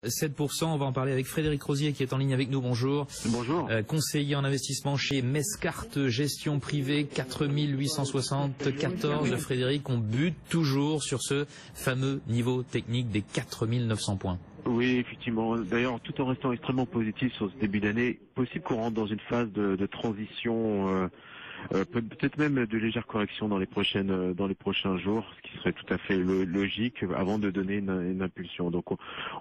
7%, on va en parler avec Frédéric Rosier qui est en ligne avec nous, bonjour. Bonjour. Conseiller en investissement chez Mescart Gestion Privée, 4874. Frédéric, on bute toujours sur ce fameux niveau technique des 4900 points. Oui, effectivement. D'ailleurs, tout en restant extrêmement positif sur ce début d'année, possible qu'on rentre dans une phase de transition, peut-être même de légère correction dans les prochains jours, ce qui serait tout à fait logique avant de donner une impulsion. Donc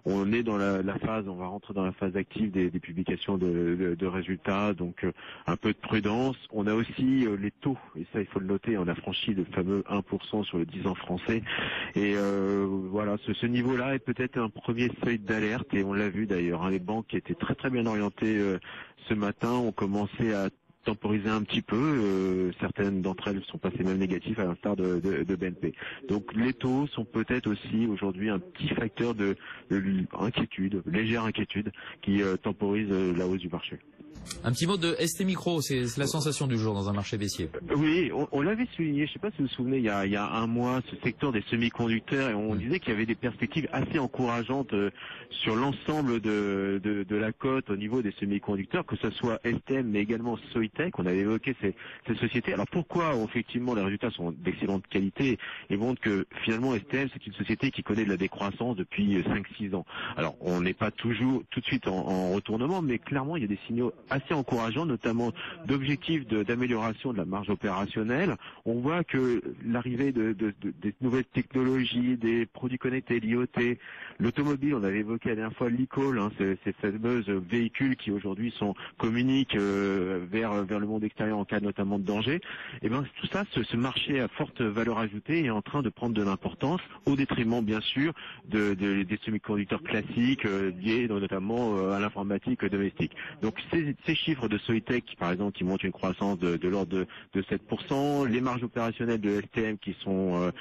on est dans la phase, on va rentrer dans la phase active des publications de résultats, donc un peu de prudence. On a aussi les taux, et ça il faut le noter, on a franchi le fameux 1% sur le 10 ans français, et voilà, ce niveau-là est peut-être un premier seuil d'alerte, et on l'a vu d'ailleurs, hein, les banques qui étaient très bien orientées ce matin ont commencé à temporiser un petit peu, certaines d'entre elles sont passées même négatives à l'instar de BNP. Donc les taux sont peut-être aussi aujourd'hui un petit facteur de inquiétude, légère inquiétude, qui temporise la hausse du marché. Un petit mot de ST Micro, c'est la sensation du jour dans un marché baissier. Oui, on l'avait souligné, je ne sais pas si vous vous souvenez, il y a un mois, ce secteur des semi-conducteurs, et on disait qu'il y avait des perspectives assez encourageantes sur l'ensemble de la cote au niveau des semi-conducteurs, que ce soit STM mais également Soitec. On avait évoqué ces sociétés. Alors pourquoi effectivement les résultats sont d'excellente qualité et montrent que finalement STM c'est une société qui connaît de la décroissance depuis 5-6 ans. Alors on n'est pas toujours tout de suite en retournement, mais clairement il y a des signaux assez encourageant, notamment d'objectifs d'amélioration de la marge opérationnelle. On voit que l'arrivée des nouvelles technologies, des produits connectés, l'IoT, l'automobile, on avait évoqué la dernière fois l'e-call, hein, ces fameuses véhicules qui aujourd'hui communiquent vers le monde extérieur en cas notamment de danger. Et bien tout ça, ce marché à forte valeur ajoutée est en train de prendre de l'importance au détriment bien sûr des semi-conducteurs classiques liés notamment à l'informatique domestique. Donc ces chiffres de Soitec, par exemple, qui montrent une croissance de l'ordre de 7%, les marges opérationnelles de STM qui sont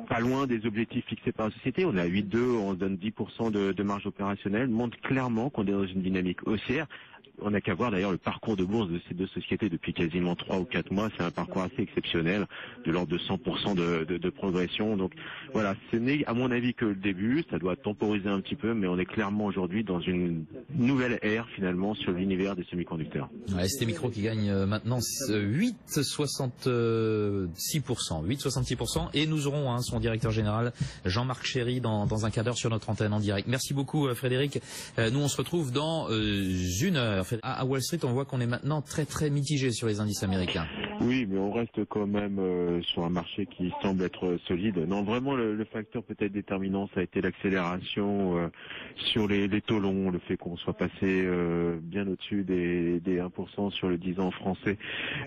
pas loin des objectifs fixés par la société, on est à 8,2, on donne 10% de marge opérationnelle, montre clairement qu'on est dans une dynamique haussière. On n'a qu'à voir d'ailleurs le parcours de bourse de ces deux sociétés depuis quasiment 3 ou 4 mois. C'est un parcours assez exceptionnel, de l'ordre de 100% de progression. Donc voilà, ce n'est à mon avis que le début. Ça doit temporiser un petit peu, mais on est clairement aujourd'hui dans une nouvelle ère finalement sur l'univers des semi-conducteurs. ST Micro qui gagne maintenant 8,66%. Et nous aurons son directeur général Jean-Marc Chéry dans un quart d'heure sur notre antenne en direct. Merci beaucoup Frédéric. Nous on se retrouve dans une heure. À Wall Street, on voit qu'on est maintenant très mitigé sur les indices américains. Oui, mais on reste quand même sur un marché qui semble être solide. Non, vraiment, le facteur peut-être déterminant, ça a été l'accélération sur les taux longs, le fait qu'on soit passé bien au-dessus des 1% sur le 10 ans français.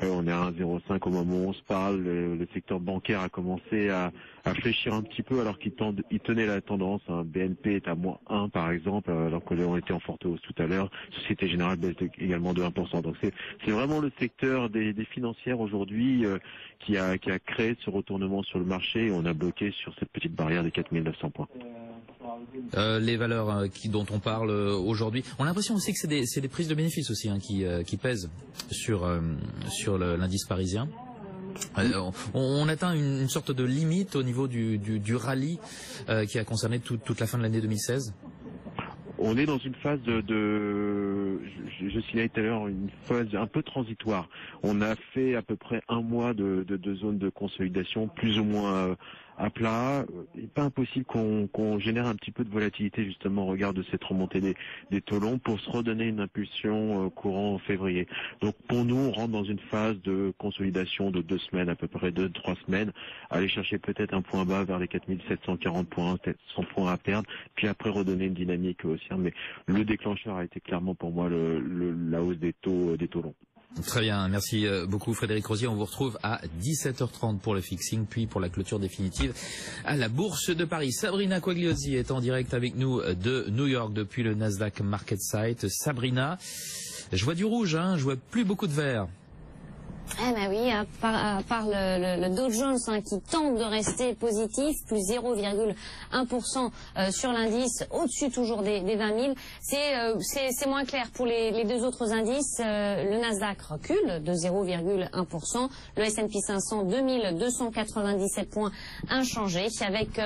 On est à 1,05 au moment où on se parle. Le secteur bancaire a commencé à fléchir un petit peu alors qu'il tenait la tendance. BNP est à -1 par exemple, alors qu'on était en forte hausse tout à l'heure. Société Générale baisse également de 1%. Donc c'est vraiment le secteur des financières aujourd'hui qui a créé ce retournement sur le marché, et on a bloqué sur cette petite barrière des 4900 points. Les valeurs dont on parle aujourd'hui, on a l'impression aussi que c'est des prises de bénéfices aussi qui pèsent sur l'indice parisien. On atteint une sorte de limite au niveau du rallye qui a concerné toute la fin de l'année 2016. On est dans une phase je signalais tout à l'heure, une phase un peu transitoire. On a fait à peu près un mois de zone de consolidation, plus ou moins à plat. Il n'est pas impossible qu'on génère un petit peu de volatilité justement au regard de cette remontée des taux longs pour se redonner une impulsion courant février. Donc pour nous, on rentre dans une phase de consolidation de 2 semaines, à peu près 2-3 semaines, aller chercher peut-être un point bas vers les 4740 points, peut-être 100 points à perdre, puis après redonner une dynamique haussière. Mais le déclencheur a été clairement pour moi la hausse des taux longs. Très bien, merci beaucoup Frédéric Rosier. On vous retrouve à 17h30 pour le fixing, puis pour la clôture définitive à la Bourse de Paris. Sabrina Quagliozzi est en direct avec nous de New York depuis le Nasdaq Market Site. Sabrina, je vois du rouge, je vois plus beaucoup de vert. Eh ben oui, à part le Dow Jones qui tente de rester positif, plus 0,1% sur l'indice, au-dessus toujours des 20 000. C'est moins clair pour les deux autres indices. Le Nasdaq recule de 0,1%. Le S&P 500, 2297 points inchangés, avec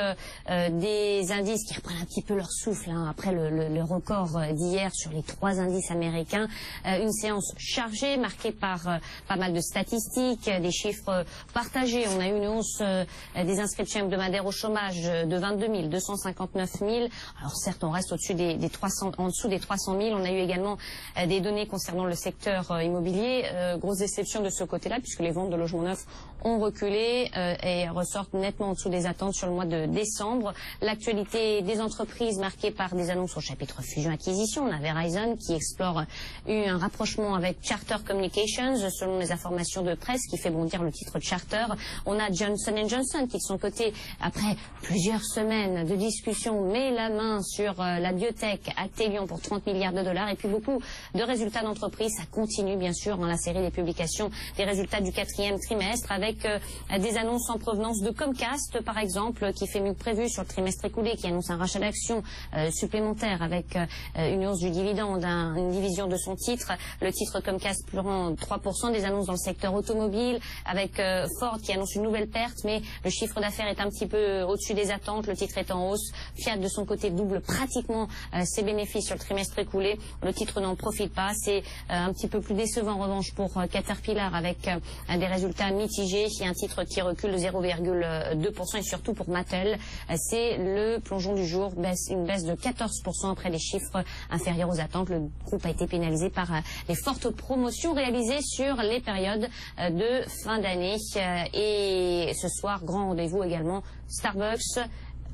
des indices qui reprennent un petit peu leur souffle après le record d'hier sur les 3 indices américains. Une séance chargée, marquée par pas mal de statistiques, des chiffres partagés. On a eu une hausse des inscriptions hebdomadaires au chômage de 22 259 000. Alors certes, on reste au-dessus des 300, en dessous des 300 000. On a eu également des données concernant le secteur immobilier. Grosse déception de ce côté-là, puisque les ventes de logements neufs ont reculé et ressortent nettement en dessous des attentes sur le mois de décembre. L'actualité des entreprises marquée par des annonces au chapitre fusion-acquisition. On a Verizon qui explore un rapprochement avec Charter Communications, selon les informations de presse, qui fait bondir le titre Charter. On a Johnson & Johnson qui, de son côté, après plusieurs semaines de discussion, met la main sur la biotech Actelion pour 30 milliards de dollars. Et puis beaucoup de résultats d'entreprise. Ça continue bien sûr dans la série des publications des résultats du 4e trimestre, avec des annonces en provenance de Comcast, par exemple, qui fait mieux que prévu sur le trimestre écoulé, qui annonce un rachat d'actions supplémentaire avec une hausse du dividende, une division de son titre. Le titre Comcast prend 3%, des annonces dans le secteur automobile, avec Ford qui annonce une nouvelle perte, mais le chiffre d'affaires est un petit peu au-dessus des attentes, le titre est en hausse. Fiat, de son côté, double pratiquement ses bénéfices sur le trimestre écoulé. Le titre n'en profite pas. C'est un petit peu plus décevant, en revanche, pour Caterpillar, avec des résultats mitigés. Il y a un titre qui recule de 0,2%, et surtout pour Mattel, c'est le plongeon du jour, une baisse de 14% après des chiffres inférieurs aux attentes. Le groupe a été pénalisé par les fortes promotions réalisées sur les périodes de fin d'année. Et ce soir, grand rendez-vous également, Starbucks,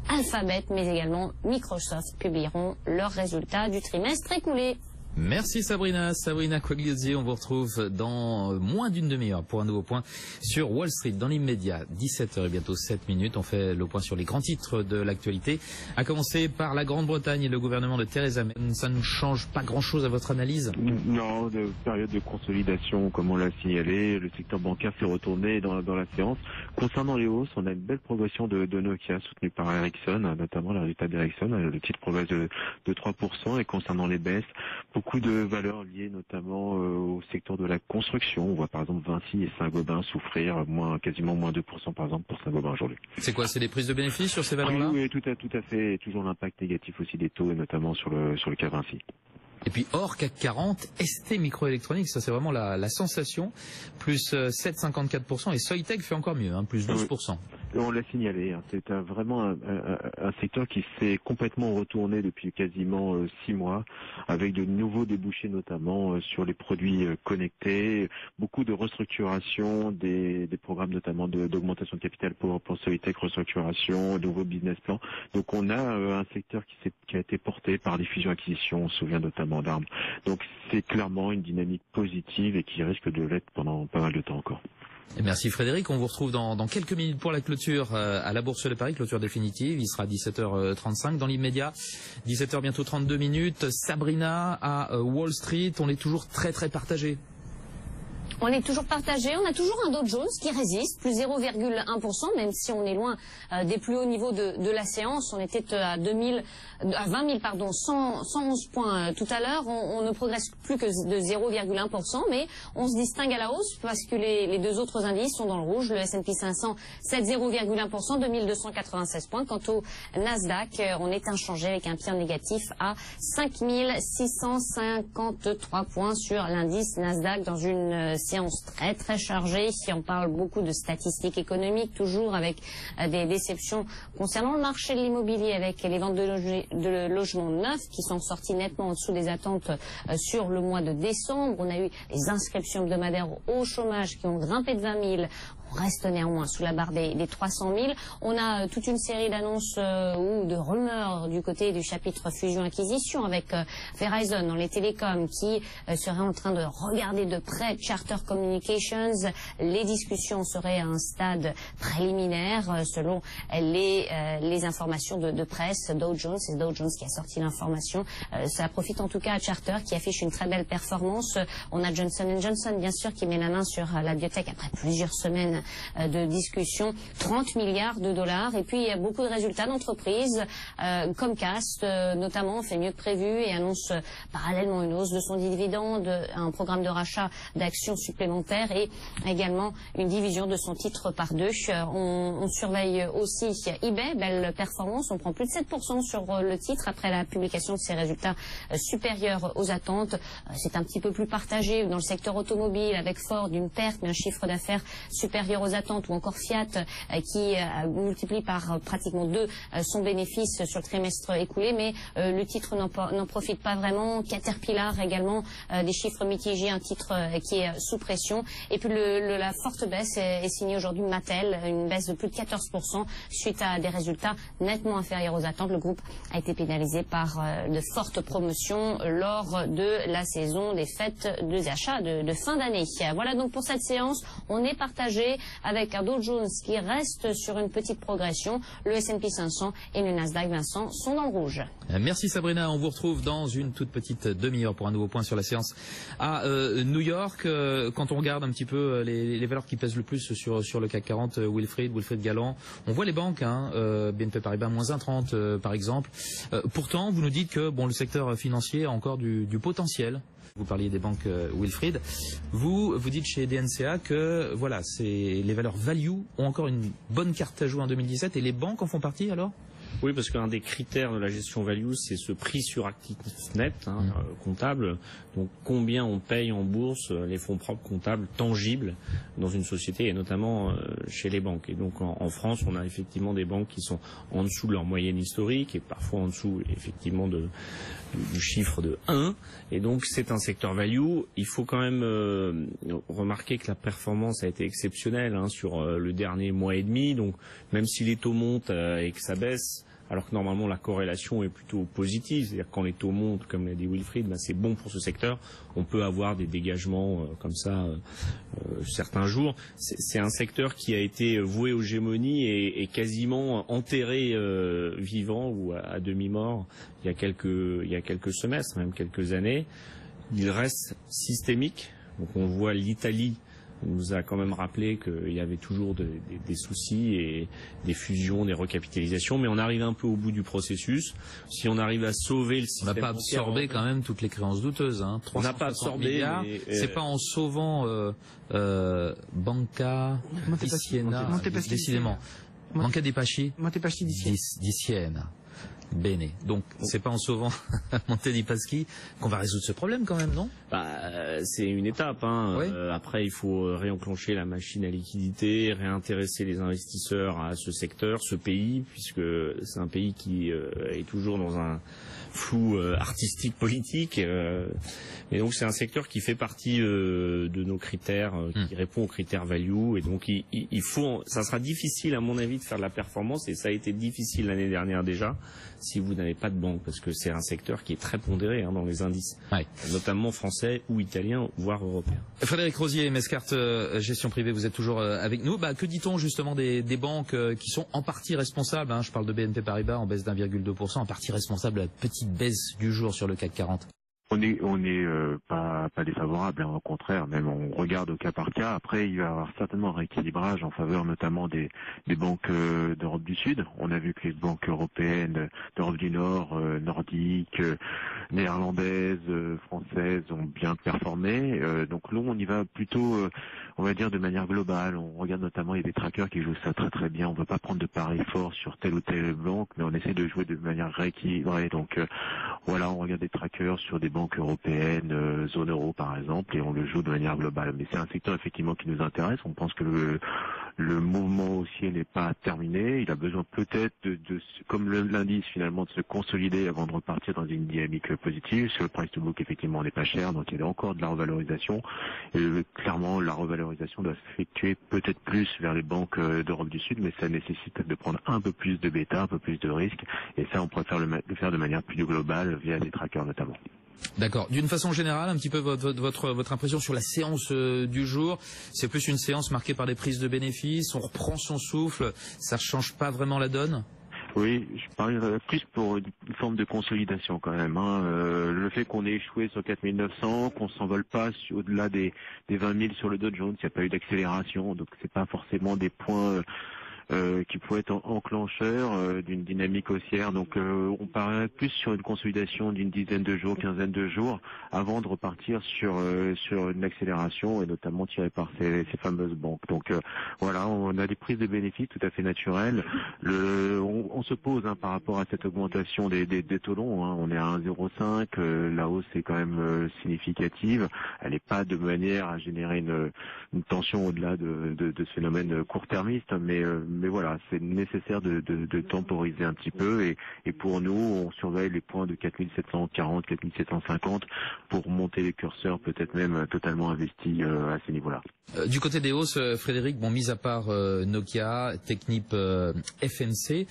Alphabet, mais également Microsoft publieront leurs résultats du trimestre écoulé. Merci Sabrina Quagliozzi. On vous retrouve dans moins d'une demi-heure pour un nouveau point sur Wall Street. Dans l'immédiat, 17h et bientôt 7 minutes, on fait le point sur les grands titres de l'actualité. À commencer par la Grande-Bretagne et le gouvernement de Theresa May. Ça ne change pas grand-chose à votre analyse? Non, de période de consolidation, comme on l'a signalé. Le secteur bancaire s'est retourné dans la séance. Concernant les hausses, on a une belle progression de Nokia, soutenue par Ericsson, notamment le résultat d'Ericsson. Le titre progresse de 3%. Et concernant les baisses, beaucoup de valeurs liées notamment au secteur de la construction. On voit par exemple Vinci et Saint-Gobain souffrir, quasiment moins 2% par exemple pour Saint-Gobain aujourd'hui. C'est quoi? C'est des prises de bénéfices sur ces valeurs-là? Oui, tout à fait. Et toujours l'impact négatif aussi des taux, et notamment sur le cas Vinci. Et puis hors CAC 40, ST Microélectronique, ça c'est vraiment la sensation, plus 7,54%, et Soitec fait encore mieux, plus 12%. On l'a signalé, c'est vraiment un secteur qui s'est complètement retourné depuis quasiment 6 mois, avec de nouveaux débouchés notamment sur les produits connectés, beaucoup de restructuration, des programmes notamment d'augmentation de capital pour Soitec, restructuration, nouveaux business plans. Donc on a un secteur qui a été porté par des fusions-acquisitions, on se souvient notamment d'Arm. Donc c'est clairement une dynamique positive et qui risque de l'être pendant pas mal de temps encore. Et merci Frédéric, on vous retrouve dans quelques minutes pour la clôture à la Bourse de Paris, clôture définitive, il sera 17h35 dans l'immédiat, 17h bientôt 32 minutes, Sabrina à Wall Street, on est toujours très partagé. On est toujours partagé, on a toujours un Dow Jones qui résiste, plus 0,1%, même si on est loin des plus hauts niveaux de la séance. On était à 20 000, 111 points tout à l'heure. On ne progresse plus que de 0,1%, mais on se distingue à la hausse parce que les deux autres indices sont dans le rouge. Le S&P 500, 0,1%, 2296 points. Quant au Nasdaq, on est inchangé avec un pied négatif à 5653 points sur l'indice Nasdaq dans une séance très chargée. Si on parle beaucoup de statistiques économiques, toujours avec des déceptions concernant le marché de l'immobilier, avec les ventes de logements neufs qui sont sorties nettement en dessous des attentes sur le mois de décembre. On a eu les inscriptions hebdomadaires au chômage qui ont grimpé de 20 000. On reste néanmoins sous la barre des 300 000. On a toute une série d'annonces ou de rumeurs du côté du chapitre fusion-acquisition avec Verizon dans les télécoms qui serait en train de regarder de près Charter Communications. Les discussions seraient à un stade préliminaire selon les informations de presse. Dow Jones, c'est Dow Jones qui a sorti l'information. Ça profite en tout cas à Charter qui affiche une très belle performance. On a Johnson & Johnson bien sûr qui met la main sur la biotech après plusieurs semaines de discussions. 30 milliards de dollars. Et puis il y a beaucoup de résultats d'entreprises. Comcast notamment fait mieux que prévu et annonce parallèlement une hausse de son dividende, un programme de rachat d'actions supplémentaires et également une division de son titre par deux. On surveille aussi eBay, belle performance. On prend plus de 7% sur le titre après la publication de ses résultats supérieurs aux attentes. C'est un petit peu plus partagé dans le secteur automobile avec Ford une perte mais un chiffre d'affaires supérieur aux attentes ou encore Fiat qui multiplie par pratiquement 2 son bénéfice sur le trimestre écoulé mais le titre n'en profite pas vraiment. Caterpillar également des chiffres mitigés, un titre qui est sous pression et puis la forte baisse est signée aujourd'hui Mattel, une baisse de plus de 14% suite à des résultats nettement inférieurs aux attentes. Le groupe a été pénalisé par de fortes promotions lors de la saison des fêtes des achats de fin d'année. Voilà donc pour cette séance, on est partagé avec un Dow Jones qui reste sur une petite progression, le S&P 500 et le Nasdaq, Vincent, sont dans le rouge. Merci Sabrina, on vous retrouve dans une toute petite demi-heure pour un nouveau point sur la séance à New York. Quand on regarde un petit peu les valeurs qui pèsent le plus sur le CAC 40, Wilfried Galland, on voit les banques, BNP Paribas moins 1,30 par exemple. Pourtant, vous nous dites que le secteur financier a encore du potentiel. Vous parliez des banques Wilfried. Vous dites chez DNCA que voilà, les valeurs value ont encore une bonne carte à jouer en 2017 et les banques en font partie alors ? Oui, parce qu'un des critères de la gestion value, c'est ce prix sur actif net comptable. Donc, combien on paye en bourse les fonds propres comptables tangibles dans une société, et notamment chez les banques. Et donc, en France, on a effectivement des banques qui sont en dessous de leur moyenne historique et parfois en dessous, effectivement, du chiffre de 1. Et donc, c'est un secteur value. Il faut quand même remarquer que la performance a été exceptionnelle sur le dernier mois et demi. Donc, même si les taux montent et que ça baisse, alors que normalement la corrélation est plutôt positive, c'est-à-dire quand les taux montent, comme l'a dit Wilfried, c'est bon pour ce secteur. On peut avoir des dégagements comme ça certains jours. C'est un secteur qui a été voué aux gémonies et quasiment enterré vivant ou à demi-mort il y a quelques semestres, même quelques années. Il reste systémique. Donc on voit l'Italie nous a quand même rappelé qu'il y avait toujours des soucis et des fusions, des recapitalisations, mais on arrive un peu au bout du processus. Si on arrive à sauver le système... On n'a pas absorbé quand même toutes les créances douteuses. On n'a pas absorbé, milliards. C'est pas en sauvant Banca di Siena, décidément. Banca dei Paschi di Siena. Bene. Donc, c'est pas en sauvant Monte dei Paschi qu'on va résoudre ce problème quand même, non ? C'est une étape. Oui. Après, il faut réenclencher la machine à liquidité, réintéresser les investisseurs à ce secteur, ce pays, puisque c'est un pays qui est toujours dans un flou artistique, politique. Et donc, c'est un secteur qui fait partie de nos critères, qui répond aux critères value. Et donc, ça sera difficile, à mon avis, de faire de la performance. Et ça a été difficile l'année dernière déjà, si vous n'avez pas de banque, parce que c'est un secteur qui est très pondéré dans les indices, notamment français ou italiens, voire européens. Frédéric Rosier, Mescart Gestion Privée, vous êtes toujours avec nous. Que dit-on justement des banques qui sont en partie responsables, je parle de BNP Paribas en baisse d'1,2%, en partie responsable de la petite baisse du jour sur le CAC 40 ? On n'est pas défavorable, au contraire, même on regarde au cas par cas. Après, il va y avoir certainement un rééquilibrage en faveur notamment des banques d'Europe du Sud. On a vu que les banques européennes d'Europe du Nord, nordiques, néerlandaises, françaises ont bien performé. Donc là, on y va plutôt, on va dire de manière globale. On regarde notamment, il y a des trackers qui jouent ça très très bien. On ne veut pas prendre de paris forts sur telle ou telle banque, mais on essaie de jouer de manière rééquilibrée. Donc voilà, on regarde des trackers sur des banques européennes, zone euro par exemple, et on le joue de manière globale. Mais c'est un secteur effectivement qui nous intéresse. On pense que le mouvement haussier n'est pas terminé. Il a besoin peut-être comme l'indice finalement, de se consolider avant de repartir dans une dynamique positive. Sur le price to book, effectivement, on n'est pas cher, donc il y a encore de la revalorisation. Et clairement, la revalorisation doit s'effectuer peut-être plus vers les banques d'Europe du Sud, mais ça nécessite de prendre un peu plus de bêta, un peu plus de risques. Et ça, on préfère le faire de manière plus globale via des trackers notamment. D'accord. D'une façon générale, un petit peu votre impression sur la séance du jour. C'est plus une séance marquée par des prises de bénéfices. On reprend son souffle. Ça ne change pas vraiment la donne? Oui, je parlerais plus pour une forme de consolidation quand même. Le fait qu'on ait échoué sur 4900, qu'on s'envole pas au-delà des 20 000 sur le Dow Jones, il n'y a pas eu d'accélération, donc c'est pas forcément des points qui pourraient être enclencheurs d'une dynamique haussière. Donc on paraît plus sur une consolidation d'une dizaine de jours, quinzaine de jours, avant de repartir sur une accélération, et notamment tirée par ces fameuses banques. Donc voilà, on a des prises de bénéfices tout à fait naturelles. On se pose par rapport à cette augmentation des taux longs. On est à 1,05, la hausse est quand même significative. Elle n'est pas de manière à générer une tension au-delà de ce phénomène court-termiste, mais voilà, c'est nécessaire de temporiser un petit peu, et pour nous, on surveille les points de 4740, 4750 pour monter les curseurs, peut-être même totalement investis à ces niveaux-là. Du côté des hausses, Frédéric, mis à part Nokia, Technip, FMC,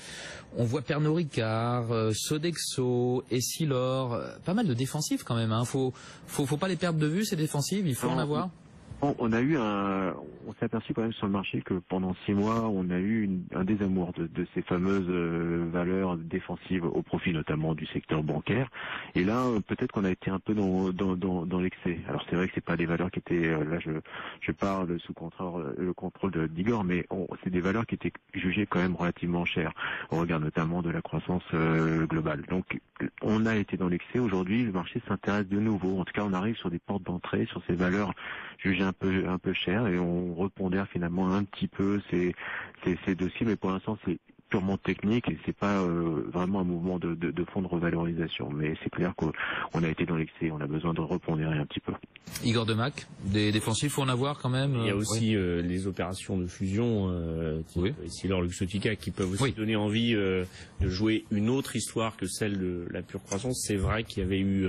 on voit Pernod Ricard, Sodexo, Essilor, pas mal de défensives quand même. Faut pas les perdre de vue, ces défensives, il faut en avoir. On s'est aperçu quand même sur le marché que pendant 6 mois, on a eu un désamour de ces fameuses valeurs défensives au profit notamment du secteur bancaire. Et là, peut-être qu'on a été un peu dans l'excès. Alors c'est vrai que c'est pas des valeurs qui étaient, là je parle sous le contrôle d'Igor, mais c'est des valeurs qui étaient jugées quand même relativement chères, au regard notamment de la croissance globale. Donc on a été dans l'excès. Aujourd'hui, le marché s'intéresse de nouveau. En tout cas, on arrive sur des portes d'entrée, sur ces valeurs jugées un peu chères, et on repondère finalement un petit peu ces dossiers, mais pour l'instant c'est purement technique et c'est pas vraiment un mouvement de fond de revalorisation, mais c'est clair qu'on a été dans l'excès, on a besoin de repondérer un petit peu. Igor Demac, des défensifs, faut en avoir quand même. Il y a aussi les opérations de fusion, Essilor, Luxottica, qui peuvent aussi donner envie de jouer une autre histoire que celle de la pure croissance. C'est vrai qu'il y avait eu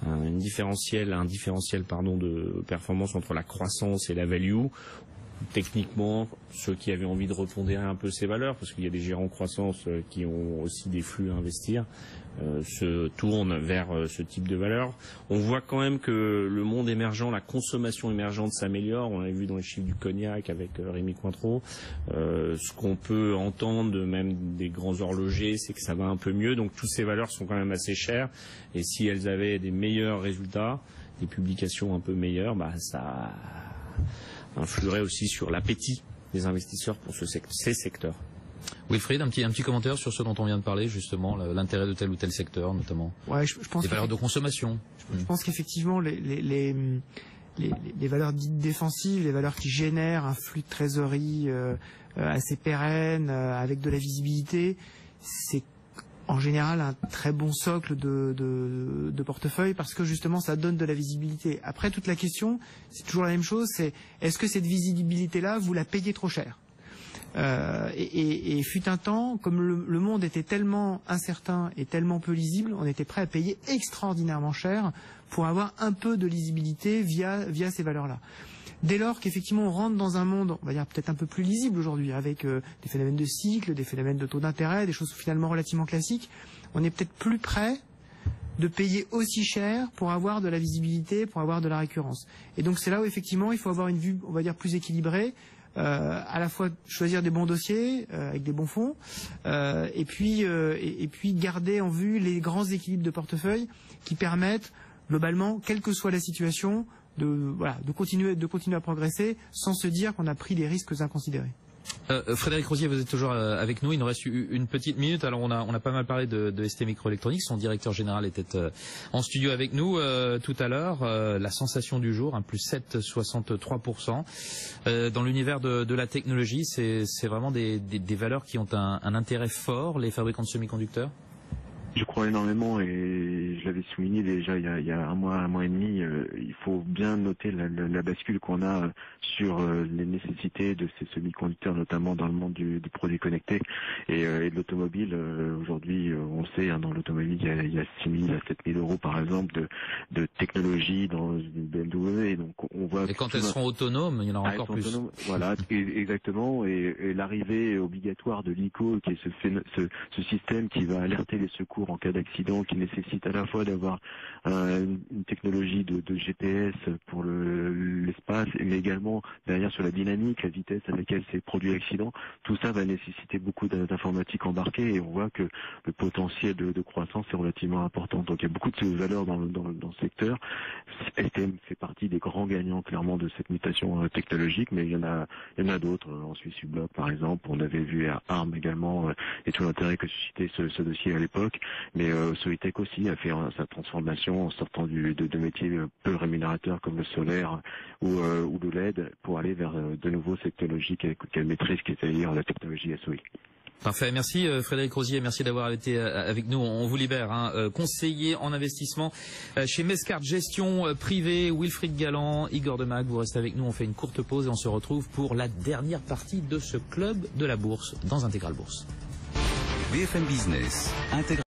un différentiel de performance entre la croissance et la value. Techniquement, ceux qui avaient envie de repondérer un peu ces valeurs, parce qu'il y a des gérants croissance qui ont aussi des flux à investir, se tournent vers ce type de valeurs. On voit quand même que le monde émergent, la consommation émergente s'améliore. On l'a vu dans les chiffres du cognac avec Rémi Cointreau. Ce qu'on peut entendre même des grands horlogers, c'est que ça va un peu mieux. Donc toutes ces valeurs sont quand même assez chères. Et si elles avaient des meilleurs résultats, des publications un peu meilleures, ça influerait aussi sur l'appétit des investisseurs pour ces secteurs. Wilfried, un petit commentaire sur ce dont on vient de parler, justement, l'intérêt de tel ou tel secteur, notamment. Ouais, je pense les valeurs de consommation. Je pense qu'effectivement, les valeurs dites défensives, les valeurs qui génèrent un flux de trésorerie assez pérenne, avec de la visibilité, c'est en général un très bon socle de portefeuille, parce que justement ça donne de la visibilité. Après, toute la question, c'est toujours la même chose, c'est est-ce que cette visibilité-là, vous la payez trop cher? Et fut un temps, comme le monde était tellement incertain et tellement peu lisible, on était prêt à payer extraordinairement cher pour avoir un peu de lisibilité via ces valeurs-là. Dès lors qu'effectivement on rentre dans un monde, on va dire peut-être un peu plus lisible aujourd'hui, avec des phénomènes de cycle, des phénomènes de taux d'intérêt, des choses finalement relativement classiques, on est peut-être plus prêt de payer aussi cher pour avoir de la visibilité, pour avoir de la récurrence. Et donc c'est là où effectivement il faut avoir une vue, on va dire, plus équilibrée, à la fois choisir des bons dossiers avec des bons fonds, et puis garder en vue les grands équilibres de portefeuille qui permettent globalement, quelle que soit la situation, de continuer à progresser sans se dire qu'on a pris des risques inconsidérés. Frédéric Rosier, vous êtes toujours avec nous. Il nous reste une petite minute. Alors on a pas mal parlé de ST Microelectronics. Son directeur général était en studio avec nous tout à l'heure. La sensation du jour, plus 7,63%. Dans l'univers de la technologie, c'est vraiment des valeurs qui ont un intérêt fort, les fabricants de semi-conducteurs. Je crois énormément et je l'avais souligné déjà il y a un mois et demi. Il faut bien noter la bascule qu'on a sur les nécessités de ces semi-conducteurs, notamment dans le monde du produit connecté et de l'automobile. Aujourd'hui, on le sait, dans l'automobile, il y a 6 000 à 7 000 euros par exemple de technologie dans une BMW. Et donc on voit. Et quand elles seront autonomes, il y en aura encore plus. Voilà, exactement. Et l'arrivée obligatoire de l'ICO, qui est ce système qui va alerter les secours en cas d'accident, qui nécessite à la fois d'avoir une technologie de GPS pour l'espace, mais également derrière sur la dynamique, la vitesse à laquelle s'est produit l'accident. Tout ça va nécessiter beaucoup d'informatique embarquée et on voit que le potentiel de croissance est relativement important. Donc il y a beaucoup de valeurs dans le secteur. STM fait partie des grands gagnants clairement de cette mutation technologique, mais il y en a d'autres. En Suisse Ubloc par exemple, on avait vu à ARM également et tout l'intérêt que suscitait ce dossier à l'époque, mais Soitec aussi a fait sa transformation en sortant de métiers peu rémunérateurs comme le solaire ou le LED pour aller vers de nouveau cette technologie qu'elle maîtrise, qui est c'est-à-dire la technologie SOI. Parfait, merci Frédéric Rosier, merci d'avoir été avec nous. On vous libère, conseiller en investissement chez Mescart Gestion Privée, Wilfried Galland, Igor Demac. Vous restez avec nous, on fait une courte pause et on se retrouve pour la dernière partie de ce club de la bourse dans Intégral Bourse. BFM Business,